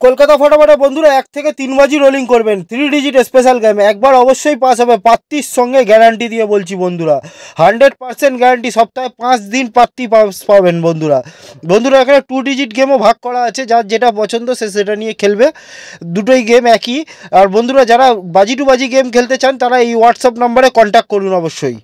কলকাতা ফটাফটে বন্ধুরা 1 থেকে 3 বাজি রোলিং করবেন 3 ডিজিট স্পেশাল গেম একবার অবশ্যই পাস হবে। প্রার্থীর সঙ্গে গ্যারান্টি দিয়ে বলছি বন্ধুরা, 100% গ্যারান্টি। সপ্তাহে 5 দিন প্রার্থী পাবেন বন্ধুরা। এখানে 2 ডিজিট গেমও ভাগ করা আছে, যার যেটা পছন্দ সে সেটা নিয়ে খেলবে। দুটোই গেম একই। আর বন্ধুরা যারা বাজি টু বাজি গেম খেলতে চান তারা এই হোয়াটসঅ্যাপ নাম্বারে কন্ট্যাক্ট করুন অবশ্যই।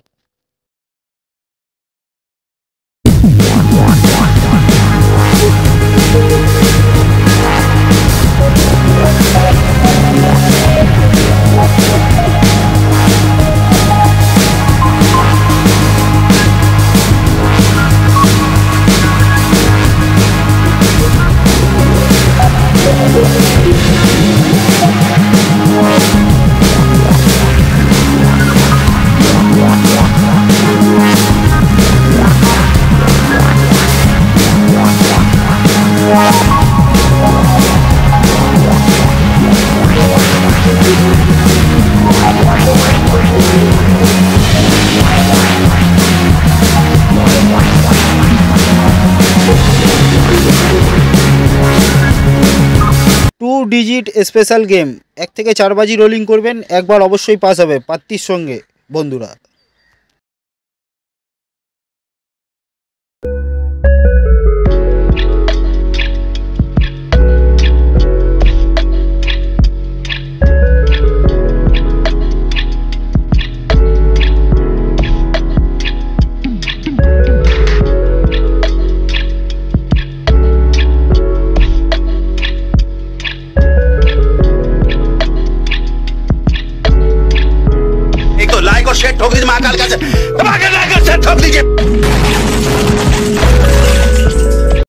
ডিজিট স্পেশাল গেম 1 থেকে 4 বাজি রোলিং করবেন একবার অবশ্যই পাস হবে প্রার্থীর সঙ্গে বন্ধুরা। शेट ठोक दी महाकाल का